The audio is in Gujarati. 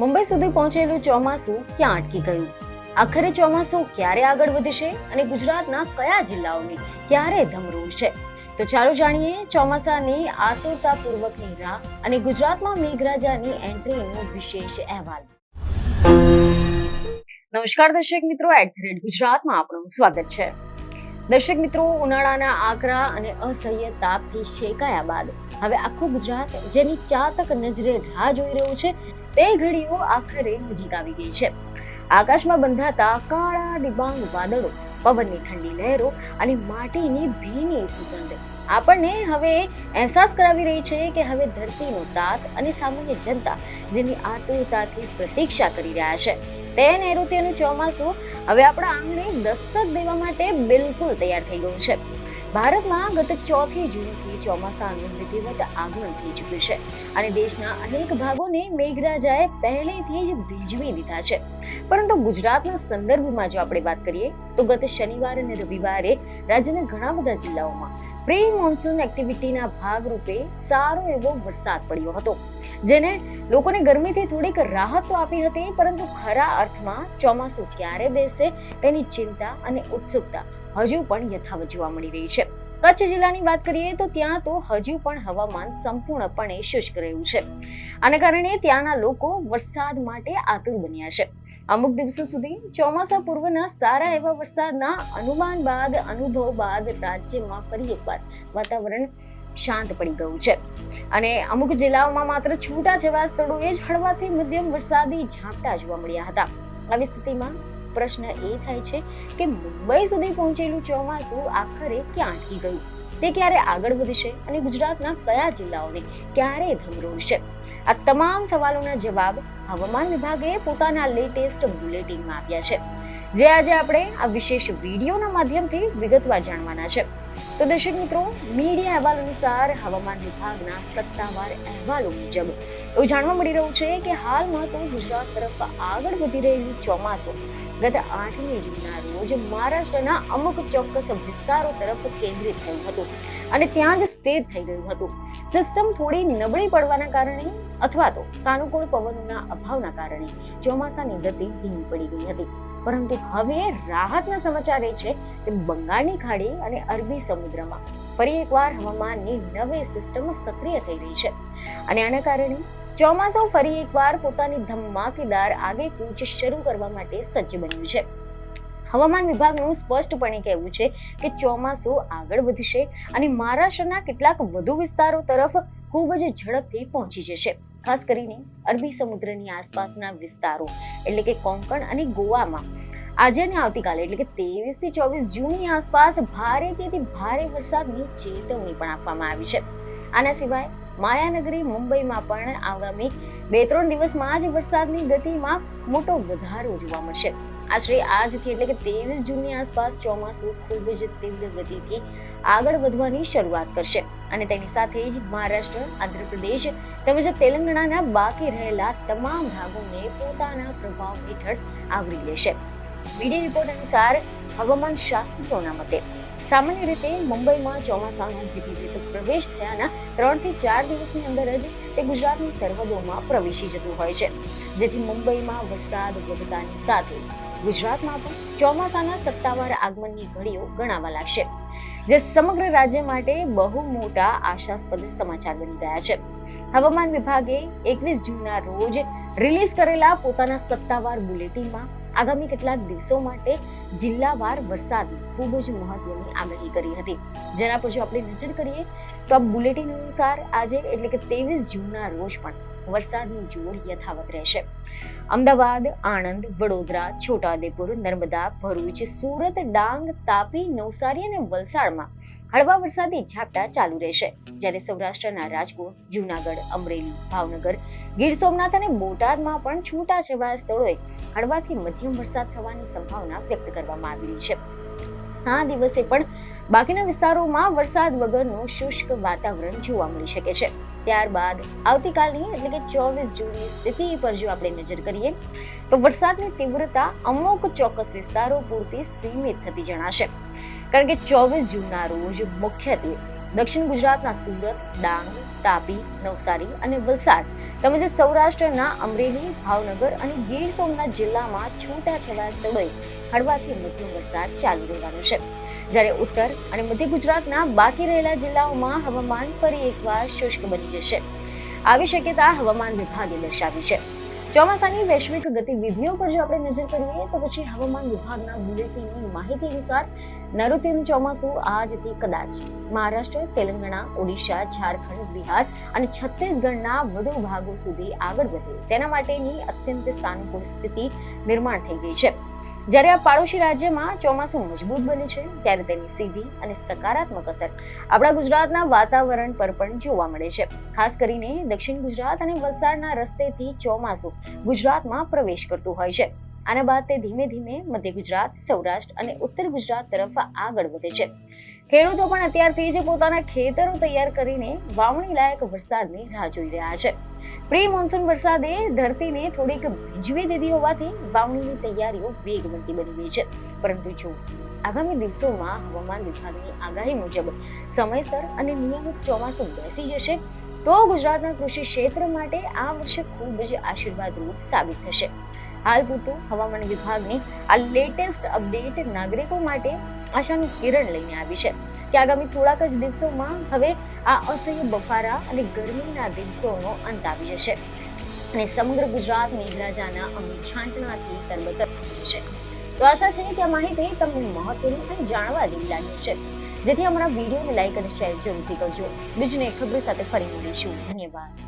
મુંબઈ સુધી પહોંચેલું ચોમાસું ક્યાં અટકી ગયું? આખરે ચોમાસું ક્યારે આગળ વધશે અને ગુજરાતના કયા જિલ્લાઓને ક્યારે ધમરોળશે? તો ચાલો જાણીએ ચોમાસાની આતુરતાપૂર્વકની રાહ અને ગુજરાતમાં મેઘરાજાની એન્ટ્રીનો વિશેષ અહેવાલ. નમસ્કાર દર્શક મિત્રો, @ગુજરાતમાં આપનું સ્વાગત છે. દર્શક મિત્રો, ઉનાળાના આકરા અને અસહ્ય તાપથી શેકાયા બાદ હવે આખું ગુજરાત જેની ચાતક નજરે રાહ જોઈ રહ્યું છે તે ઘડીઓ આખરે નજીક આવી ગઈ છે. આકાશમાં બંધાતા કાળા ડિબાંગ વાદળો, પવનની ઠંડી લહેરો અને માટીની ભીની સુગંધ આપણને હવે અહેસાસ કરાવી રહી છે કે હવે ધરતીનો તાત અને સામાન્ય જનતા જેની આતુરતાથી પ્રતીક્ષા કરી રહ્યા છે તે નૈઋત્યનું ચોમાસું હવે આપણા આંગણે દસ્તક દેવા માટે બિલકુલ તૈયાર થઈ ગયું છે. ભારતમાં ગત 4 જૂનથી ચોમાસાનું વિધિવત આગમન થઈ ચૂક્યું છે અને દેશના અનેક ભાગોને મેઘરાજાએ પહેલેથી જ ભીંજવી દીધા છે. પરંતુ ગુજરાતના સંદર્ભમાં જો આપણે વાત કરીએ તો ગત શનિવાર અને રવિવારે રાજ્યના ઘણા બધા જિલ્લાઓમાં પ્રી મોન્સૂન એક્ટિવિટીના ભાગરૂપે સારો એવો વરસાદ પડ્યો હતો, જેને લોકોને ગરમીથી થોડીક રાહત તો આપી હતી, પરંતુ ખરા અર્થમાં ચોમાસું ક્યારે બેસે તેની ચિંતા અને ઉત્સુકતા હજુ પણ યથાવત જોવા મળી રહી છે. કચ્છ જિલ્લાની વાત કરીએ તો ત્યાં તો હજુ પણ હવામાન સંપૂર્ણપણે શુષ્ક રહ્યું છે. આને કારણે ત્યાંના લોકો વરસાદ માટે આતુર બન્યા છે. અમુક દિવસો સુધી ચોમાસા પૂર્વના સારા એવા વરસાદના અનુભવ બાદ રાજ્યમાં ફરી એકવાર વાતાવરણ શાંત પડી ગયું છે અને અમુક જિલ્લાઓમાં માત્ર છૂટાછવાયા સ્થળોએ જ હળવાથી મધ્યમ વરસાદી ઝાપટા જોવા મળ્યા હતા. આવી સ્થિતિમાં પ્રશ્ન એ થાય છે કે મુંબઈ સુધી પહોંચેલું ચોમાસું આખરે ક્યાં અટકી ગયું? તે ક્યારે આગળ વધશે અને ગુજરાતના કયા જિલ્લાઓને ક્યારે ધમરોળશે? આ તમામ સવાલોના જવાબ હવામાન વિભાગે પોતાના લેટેસ્ટ બુલેટિનમાં આપ્યા છે, જે આજે આપણે આ વિશેષ વિડીયોના માધ્યમથી વિગતવાર જાણવાના છે. તો દર્શક મિત્રો, મીડિયા અહેવાલ અનુસાર હવામાન વિભાગના સત્તાવાર અહેવાલો મુજબ એવું જાણવા મળી રહ્યું છે કે હાલમાં તો ગુજરાત તરફ આગળ વધી રહેલું ચોમાસું ગત 8મી જૂનના રોજ મહારાષ્ટ્રના અમુક ચોક્કસ વિસ્તારો તરફ કેન્દ્રિત થયું હતું અને ત્યાં જ સ્થિર થઈ ગયું હતું. સિસ્ટમ થોડી નબળી પડવાના કારણે અથવા તો સાનુકૂળ પવનોના અભાવના કારણે ચોમાસાની ગતિ ધીમી પડી ગઈ હતી. પરંતુ હવે રાહતના સમાચાર એ છે કે બંગાળની ખાડી અને અરબી સમુદ્રમાં ફરી એકવાર હવામાનની નવી સિસ્ટમ સક્રિય થઈ રહી છે અને આના કારણે ચોમાસું ફરી એકવાર પોતાની ધમાકેદાર આગેકૂચ શરૂ કરવા માટે સજ્જ બન્યું છે. હવામાન વિભાગનું સ્પષ્ટપણે કહેવું છે કે ચોમાસું આગળ વધશે અને મહારાષ્ટ્રના કેટલાક વધુ વિસ્તારો તરફ ખૂબ જ ઝડપથી પહોંચી જશે. ખાસ કરીને અરબી સમુદ્રની આસપાસના વિસ્તારો એટલે કે કોંકણ અને ગોવામાં આજે અને આવતીકાલે એટલે કે 23 થી 24 જૂનની આસપાસ ભારેથી ભારે વરસાદની ચેતવણી પણ આપવામાં આવી છે. આના સિવાય માયાનગરી મુંબઈમાં પણ આગામી 2-3 દિવસમાં જ વરસાદની ગતિમાં મોટો વધારો જોવા મળશે. આશરે આજથી એટલે કે 23 જૂનની આસપાસ ચોમાસું ખૂબ જ તીવ્ર ગતિથી આગળ વધવાની શરૂઆત કરશે અને તેની સાથે જ મહારાષ્ટ્ર, આંધ્રપ્રદેશ તેમજ તેલંગાણાના બાકી રહેલા તમામ ભાગોને પોતાના પ્રભાવ હેઠળ આવરી લેશે. મીડિયા રિપોર્ટ અનુસાર હવામાન શાસ્ત્રીઓના મતે સામાન્ય રીતે મુંબઈમાં ચોમાસાનો વિધિવત પ્રવેશ થયાના 3 થી 4 દિવસની અંદર જ તે ગુજરાતની સરહદોમાં પ્રવેશી જતું હોય છે, જેથી મુંબઈમાં વરસાદ વધતાની સાથે જ ગુજરાતમાં પણ ચોમાસાના સત્તાવાર આગમનની ઘડીઓ ગણાવા લાગશે, જે સમગ્ર રાજ્ય માટે બહુ મોટા આશાસ્પદ સમાચાર બની ગયા છે. હવામાન વિભાગે 21 જૂનના રોજ રિલીઝ કરેલા પોતાના સત્તાવાર બુલેટિનમાં આગામી કેટલાક દિવસો માટે જિલ્લાવાર વરસાદની ખૂબ જ મહત્વની આગાહી કરી હતી, જેના પર જો આપણે નજર કરીએ તો આ બુલેટિન અનુસાર આજે એટલે કે 23 જૂનના રોજ પણ વરસાદનું જોર યથાવત રહેશે. અમદાવાદ, આણંદ, વડોદરા, છોટાઉદેપુર, નર્મદા, ભરૂચ, સુરત, ડાંગ, તાપી, નવસારી અને વલસાડમાં હળવા વરસાદી ઝાપટા ચાલુ રહેશે, જ્યારે સૌરાષ્ટ્રના રાજકોટ, જૂનાગઢ, અમરેલી, ભાવનગર, ગીર સોમનાથ અને બોટાદમાં પણ છૂટાછવાયા સ્થળોએ હળવાથી મધ્યમ વરસાદ થવાની સંભાવના વ્યક્ત કરવામાં આવી રહી છે. આ દિવસે પણ બાકીના વિસ્તારોમાં વરસાદ વગરનું શુષ્ક વાતાવરણ જોવા મળી શકે છે. ત્યારબાદ આવતીકાલની એટલે કે 24 જૂનની સ્થિતિ પર જો આપણે નજર કરીએ તો વરસાદની તીવ્રતા અમુક ચોક્કસ વિસ્તારો પૂરતી સીમિત થતી જણાશે, કારણ કે 24 જૂનના રોજ મુખ્યત્વે દક્ષિણ ગુજરાતના સુરત, ડાંગ, તાપી, નવસારી અને વલસાડ તેમજ સૌરાષ્ટ્રના અમરેલી, ભાવનગર અને ગીર સોમનાથ જિલ્લામાં છૂટાછવાયા સ્થળોએ હળવાથી મધ્યમ વરસાદ ચાલુ રહેવાનો છે. જ્યારે ઉત્તર અને મધ્ય ગુજરાતના બાકી રહેલા જિલ્લાઓમાં હવામાન ફરી એકવાર શુષ્ક બની જશે. આવી શક્યતા હવામાન વિભાગે દર્શાવી છે. ચોમાસાની વૈશ્વિક ગતિવિધિઓ પર જો આપણે નજર કરીએ તો પછી હવામાન વિભાગના બુલેટિનની માહિતી અનુસાર નૈઋત્યનું ચોમાસું આજથી કદાચ મહારાષ્ટ્ર, તેલંગાણા, ઓડિશા, ઝારખંડ, બિહાર અને છત્તીસગઢના વધુ ભાગો સુધી આગળ વધે તેના માટેની અત્યંત સાનુકૂળ સ્થિતિ નિર્માણ થઈ ગઈ છે. જ્યારે આ પાડોશી રાજ્યમાં ચોમાસું મજબૂત બને છે ત્યારે તેની સીધી અને સકારાત્મક અસર આપણા ગુજરાતના વાતાવરણ પર પણ જોવા મળે છે. ખાસ કરીને દક્ષિણ ગુજરાત અને વલસાડના રસ્તેથી ચોમાસું ગુજરાતમાં પ્રવેશ કરતું હોય છે. આના બાદ તે ધીમે ધીમે મધ્ય ગુજરાત, સૌરાષ્ટ્ર અને ઉત્તર ગુજરાત તરફ આગળ વધે છે. ખેડૂતો પણ અત્યારથી જ પોતાના ખેતરો તૈયાર કરીને વાવણી લાયક વરસાદની રાહ જોઈ રહ્યા છે. પ્રી મોન્સૂન વરસાદે ધરતીને થોડીક ભીંજવી દીધી હોવાથી વાવણીની તૈયારીઓ વેગવંતી બની ગઈ છે. પરંતુ જો આગામી દિવસોમાં હવામાન વિભાગની આગાહી મુજબ સમયસર અને નિયમિત ચોમાસું બેસી જશે તો ગુજરાતના કૃષિ ક્ષેત્ર માટે આ વર્ષે ખૂબ જ આશીર્વાદરૂપ સાબિત થશે. હાલ પૂરતું હવામાન વિભાગની આ લેટેસ્ટ અપડેટ નાગરિકો માટે આશાનું કિરણ લઈને આવી છે કે આગામી થોડાક જ દિવસોમાં હવે આ અસહ્ય બફારા અને ગરમીના દિવસોનો અંત આવી જશે અને સમગ્ર ગુજરાત મેઘરાજાના અમી છાંટણાથી તરબતર થઈ જશે. તો આશા છે કે આ માહિતી તમને મહત્વની અને જાણવા જેવી લાગી છે. જેથી અમારા વિડીયોને લાઈક અને શેર જરૂરથી કરજો. બીજને ખબર સાથે ફરી મળીશું. ધન્યવાદ.